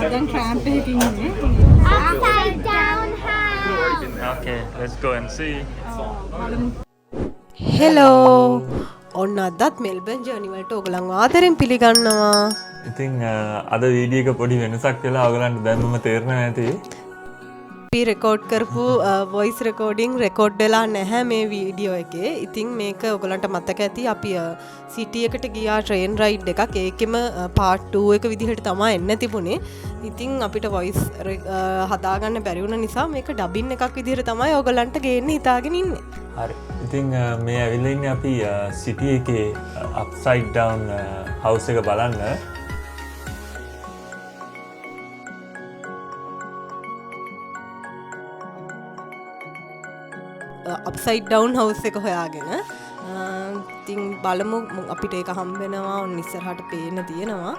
දැන් ට්‍රෑම්ප් එකකින් ඉන්නේ. Upside down house. Okay, let's go and see. Hello ඔන්න අදත් මෙල්බන් ජර්නිවලට ඔගලන් ආදරෙන් පිළිගන්නවා. ඉතින් අද වීඩියෝ එක පොඩි වෙනසක් වෙලා ඔයගලන්ට දැන්ම තේරෙනවා ඇති. අපි රෙකෝඩ් කරපු වොයිස් රෙකෝඩින් රෙකෝඩ් වෙලා නැහැ මේ වීඩියෝ එකේ. ඉතින් මේක ඔයගලන්ට මතක ඇති අපි සිටි එකට ගියා ට්‍රේන් රයිඩ් එකක්. ඒකෙම පාර්ට් 2 එක විදිහට තමයි එන්න තිබුණේ. ඉතින් අපිට වොයිස් හදාගන්න බැරි වුණ නිසා මේක ඩබින් එකක් විදිහට තමයි ඔයගලන්ට ගේන්න හිතාගෙන ඉන්නේ. හරි. ඉතින් මේ ඇවිල්ලා ඉන්නේ අපි සිටි එකේ අප්සයිඩ් ඩවුන් හවුස් එක බලන්න. අප්සයිඩ් ඩවුන් හවුස් එක හොයාගෙන ඉතින් බලමු අපිට ඒක හම්බෙනවා. ඔන්න ඉස්සරහට පේන්න තියෙනවා.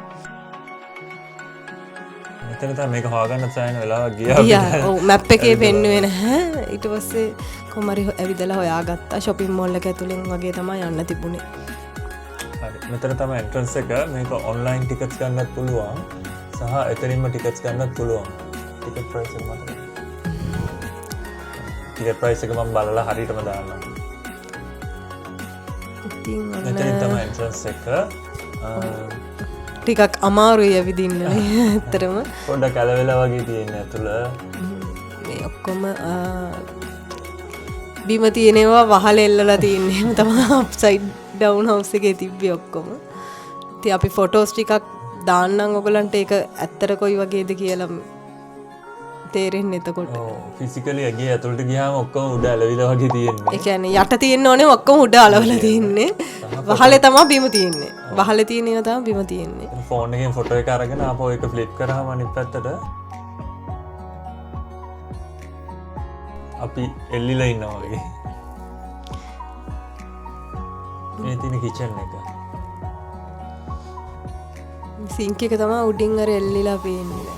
මෙතන තමයි මේක හොයාගන්න සෑහෙන වෙලාවක් ගියා. ඔව් මැප් එකේ පෙන්නුවේ නැහැ. ඊට පස්සේ කොහමරි ඇවිදලා හොයාගත්තා. shopping mall එක ඇතුලෙන් වගේ තමයි යන්න තිබුණේ. හරි. මෙතන තමයි entrance එක. මේක online tickets ගන්නත් පුළුවන්. සහ එතනින්ම tickets ගන්නත් පුළුවන්. ticket price එක මතකයි. ticket price එක මම බලලා හරියටම දාන්නම්. ඉතින් මෙතනින් තමයි entrance එක. ටිකක් අමාරුයි ඇවිදින්න නේ. ඇත්තටම පොඩ්ඩක් කලවෙලා වගේ තියෙන්නේ ඇතුළ. මේ ඔක්කොම බිම තියෙනවා වහල එල්ලලා තියෙන්නේ. එහෙම තමයි අප්සයිඩ් ඩවුන් හවුස් එකේ තිබ්බේ ඔක්කොම. ඉතින් අපි ෆොටෝස් ටිකක් දාන්නම් ඔයගලන්ට. ඒක ඇත්තට කොයි වගේද කියලා තේරෙන්නේ එතකොට. ඔව් ෆිසිකලි ඇගේ ඇතුළට ගියාම ඔක්කොම උඩ ඇලවිලා වගේ තියෙන්නේ. ඒ කියන්නේ යට තියෙන්න ඕනේ ඔක්කොම උඩ අලවලා තියෙන්නේ. වහලේ තමයි බිම තියෙන්නේ. වහලේ තියෙන ඒවා තමයි බිම තියෙන්නේ. ෆෝන් එකෙන් ෆොටෝ එක අරගෙන ආපහු ඒක ෆ්ලිප් කරාම අනිත් පැත්තට අපි එල්ලිලා ඉන්නවා වගේ. මේ තියෙන කිචන් එක. සිංක් එක තමයි උඩින් අර එල්ලිලා පේන්නේ.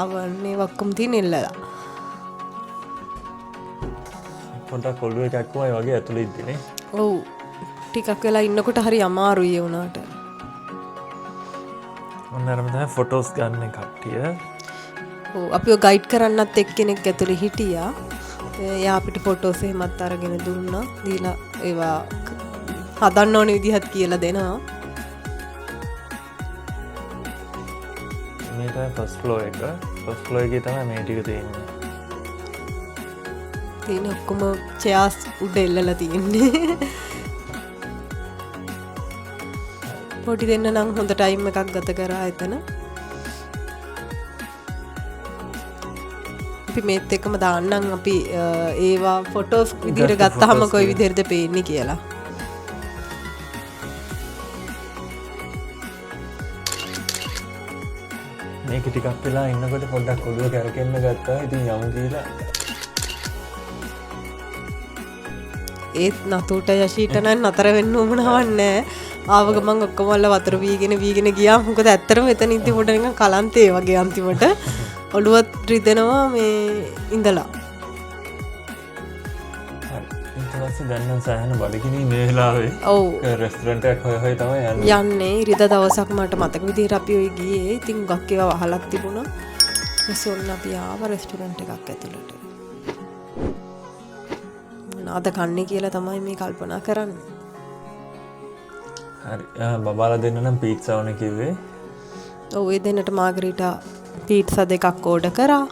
අවන්නේ ඔක්කොම තියෙන එල්ලලා. පොඩ්ඩක් ඔළුව එකක් වගේ වගේ ඇතුළේ ඉද්දිනේ. ඔව් ටිකක් වෙලා ඉන්නකොට හරි අමාරුයි ඒ වුණාට. ඔන්න අරම තමයි ෆොටෝස් ගන්න කට්ටිය. ඔව් අපිව ගයිඩ් කරන්නත් එක්කෙනෙක් ඇතුලේ හිටියා. එයා අපිට ෆොටෝස් එහෙමත් අරගෙන දුන්නා. දීලා ඒවා හදන්න ඕන විදිහත් කියලා දෙනවා. මේ තමයි ෆස්ට් ෆ්ලෝර් එක. ෆස්ට් ෆ්ලෝර් එකේ තමයි මේ ටික තියෙන්නේ. තියෙන ඔක්කොම චෙයාස් උඩ එල්ලලා තියෙන්නේ. පොඩි දෙන්න නම් හොඳ ටයිම් එකක් ගත කරා එතන. අපි මේත් එක්කම දාන්නම් අපි ඒවා ෆොටෝස් විදිහට ගත්තාම කොයි විදිහටද පේන්නේ කියලා. මේක ටිකක් වෙලා ඉන්නකොට පොඩ්ඩක් ඔළුව කැරකෙන්න ගත්තා. ඉතින් යමු කියලා. ඒත් නතුට යශීට නම් නතර වෙන්න උවමනාවක් නැහැ. ආව ගමන් ඔක්කොම වල වතුර වීගෙන ගියා. මොකද ඇත්තටම එතන ඉඳි පොඩ නිකන් කලන්තේ වගේ අන්තිමට ඔළුවත් රිදෙනවා මේ ඉඳලා. හරි. ඊට පස්සේ දැන් නම් සෑහෙන බඩගිනි මේ වෙලාවේ. ඔව්. රෙස්ටොරන්ට් එකක් හොය තමයි යන්නේ. යන්නේ ඉරිදා දවසක් මට මතක විදිහට අපි ඔය ගියේ. ඉතින් ගක් ඒවා වහලක් තිබුණා. ඊට ඔන්න අපි ආව රෙස්ටොරන්ට් එකක් ඇතුළට. මොනවද කන්නේ කියලා තමයි මේ කල්පනා කරන්නේ. හරි. බබාලා දෙන්න නම් පීට්සා ඕනේ කිව්වේ. ඔව් ඒ දෙන්නට මාගරිටා පීට්සා දෙකක් ඕඩර් කරා.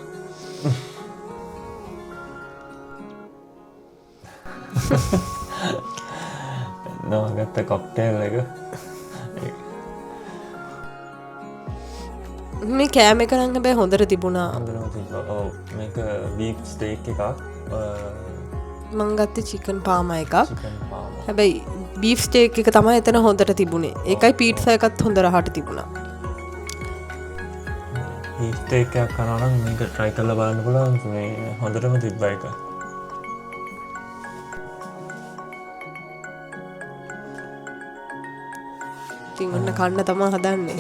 නෝගත්ත කොක්ටේල් එක. මේ කෑම එක නම් හැබැයි හොඳට තිබුණා. හොඳටම තිබ්බා. ඔව් මේක බීෆ් ස්ටේක් එකක්. මං ගත්තේ චිකන් පාමා එකක්. චිකන් පාම. හැබැයි බීෆ් ස්ටේක් එක තමයි එතන හොඳට තිබුණේ. ඒකයි පීට්සා එකත් හොඳ රහට තිබුණා. බීෆ් ස්ටේක් එකක් කනවා නම් මේක try කරලා බලන්න පුළුවන්. මේ හොඳටම තිබ්බා එක. ඉතින් ඔන්න කන්න තමයි හදන්නේ.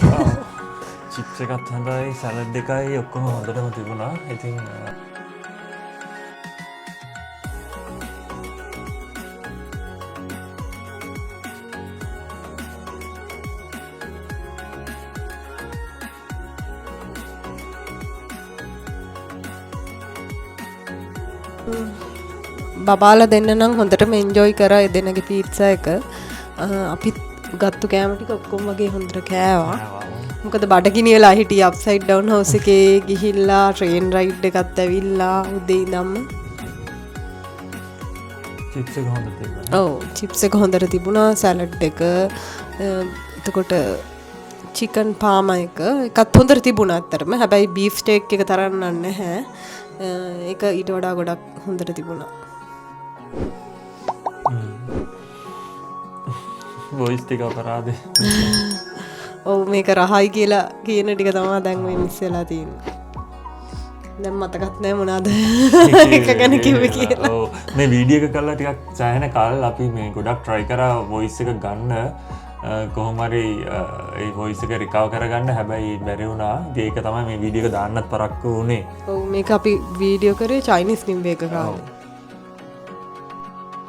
චිප්ස් එකත් හොඳයි, සැලඩ් එකයි ඔක්කොම හොඳටම තිබුණා. ඉතින් බබාලා දෙන්න නම් හොඳටම එන්ජොයි කරා ඒ දෙනගේ පීට්සා එක. අපිත් ගත්තු කෑම ටික ඔක්කොම වගේ හොඳට කෑවා. මොකද බඩගිනි වෙලා හිටියේ අප්සයිඩ් ඩවුන් හවුස් එකේ ගිහිල්ලා ට්‍රේන් රයිඩ් එකත් ඇවිල්ලා උදේ ඉඳන්ම. චිප්ස් එක හොඳට තිබුණා. ඔව් චිප්ස් එක හොඳට තිබුණා, සැලඩ් එක, එතකොට චිකන් පාම එකත් හොඳට තිබුණා ඇත්තටම. හැබැයි බීෆ් ස්ටේක් එක තරම් නැහැ. ඒක ඊට වඩා ගොඩක් හොඳට තිබුණා. වොයිස් ටික අපරාධේ. ඔව් මේක රහයි කියලා කියන ටික තමයි දැන් මේ මිස් වෙලා තියෙන්නේ. දැන් මතකත් නැහැ මොනවාද එක ගැන කිව්වේ කියලා. ඔව් මේ වීඩියෝ එක කරලා ටිකක් සෑහෙන කාලෙ අපි මේ ගොඩක් try කරා වොයිස් එක ගන්න කොහොම හරි ඒ වොයිස් එක රිකවර් කරගන්න. හැබැයි බැරි වුණා. ඒක තමයි මේ වීඩියෝ එක දාන්නත් පරක්කු වුණේ. ඔව් මේක අපි වීඩියෝ කරේ චයිනීස් නිව් එක කාලේ.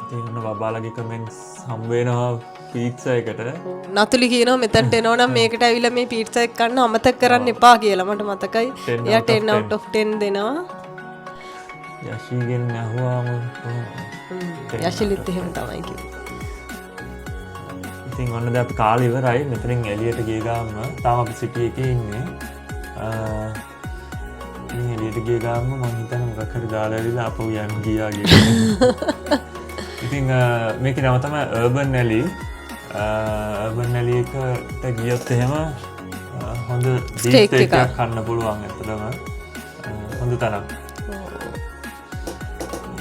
ඉතින් බබාලගේ කමෙන්ට්ස් හම් වෙනවා පීට්සා එකට. නතුලි කියනවා මෙතනට එනවා නම් මේකට ඇවිල්ලා මේ පීට්සා එක කන්න අමතක කරන්න එපා කියලා. මට මතකයි. එයා 10 out of 10 දෙනවා. යෂිගෙන් අහුවාම යෂිලිත් එහෙම තමයි කිව්වේ. ඉතින් ඔන්න දැන් අපි කාලේ ඉවරයි. මෙතනින් එළියට ගිය ගාම තාම අපි සිටි එකේ ඉන්නේ. ඉතින් එළියට ගිය ගාම මම හිතන්නේ මොකක් හරි දාලා ඇවිල්ලා අපෝ යන්න ගියා කියලා. ඉතින් මේකේ නම තමයි Urban Alley. Urban Alley එකට ගියොත් එහෙම හොඳ ස්ටේක් එකක් කන්න පුළුවන් ඇත්තටම. හොඳ තරම්.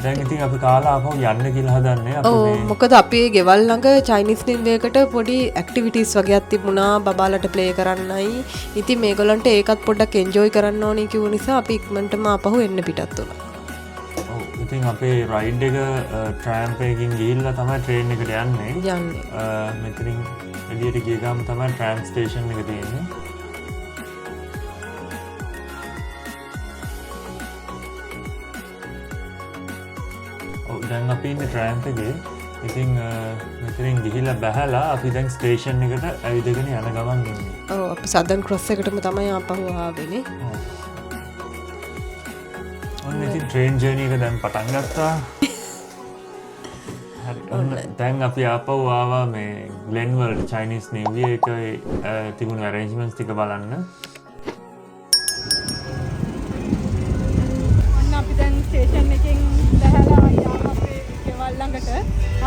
දැන් ඉතින් අපි කාලා ආපහු යන්න කියලා හදන්නේ. අපි මේ මොකද අපේ ගෙවල් ළඟ චයිනීස් නිව් එකකට පොඩි ඇක්ටිවිටීස් වගේක් තිබුණා බබාලට ප්ලේ කරන්නයි. ඉතින් මේගොල්ලන්ට ඒකත් පොඩ්ඩක් එන්ජොයි කරන්න ඕනේ කිව්ව නිසා අපි ඉක්මනටම ආපහු එන්න පිටත් වුණා. ඉතින් අපේ රයිඩ් එක ට්‍රෑම්ප් එකකින් ගිහිල්ලා තමයි ට්‍රේන් එකට යන්නේ. මෙතනින් එළියට ගිය ගාම තමයි ට්‍රෑම් ස්ටේෂන් එක තියෙන්නේ. දැන් අපි ඉන්නේ ට්‍රෑම්ප් එකේ. ඉතින් මෙතනින් ගිහිල්ලා බැහැලා අපි දැන් ස්ටේෂන් එකට ඇවිදගෙන යන ගමන් ඉන්නේ. ඔව් අපි සදර්න් ක්‍රොස් එකටම තමයි ආපහු ආවෙන්නේ. ඔන්න ඉතින් ට්‍රේන් ජර්නි එක දැන් පටන් ගත්තා. දැන් අපි ආපහු ආවා මේ ග්ලෙන්වර්ල්ඩ් චයිනීස් නිව් ඉයර් එකේ තිබුණු ඇරේන්ජ්මන්ට්ස් ටික බලන්න. ඔන්න අපි දැන් ස්ටේෂන් එකෙන් බැහැලා ආවා අපේ ගෙවල් ළඟට.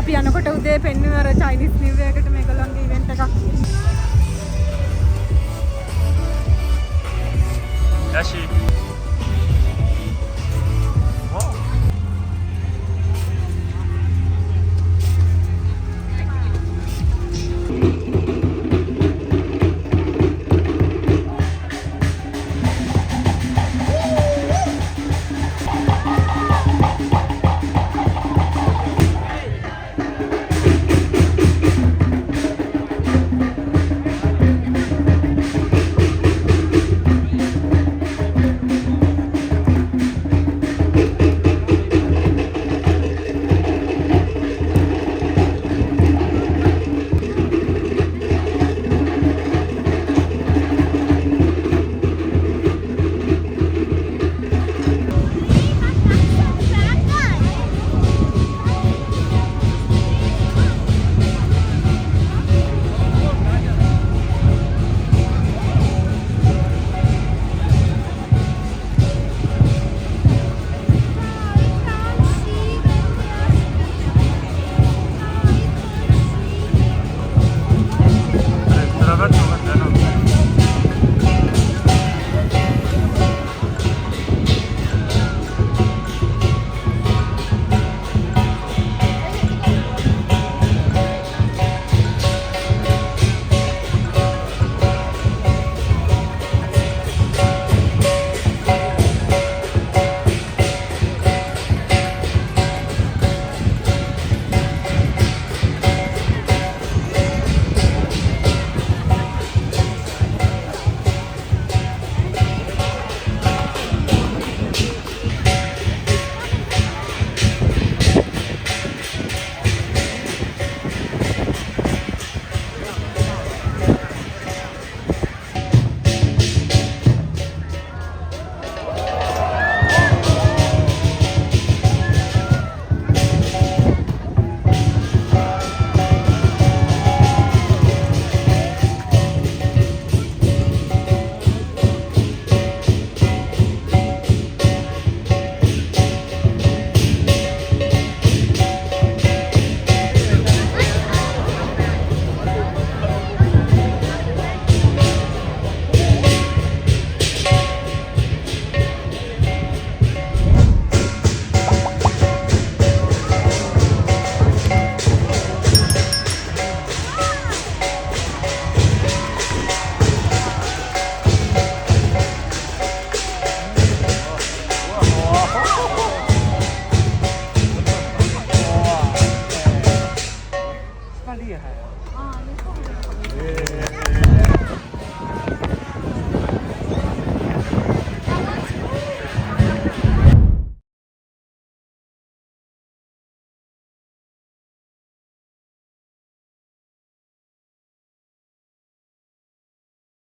අපි යනකොට උදේ පෙන්වර චයිනීස් නිව් ඉයර් එකට මේගොල්ලන්ගේ ඉවෙන්ට් එකක් තියෙනවා. යෂි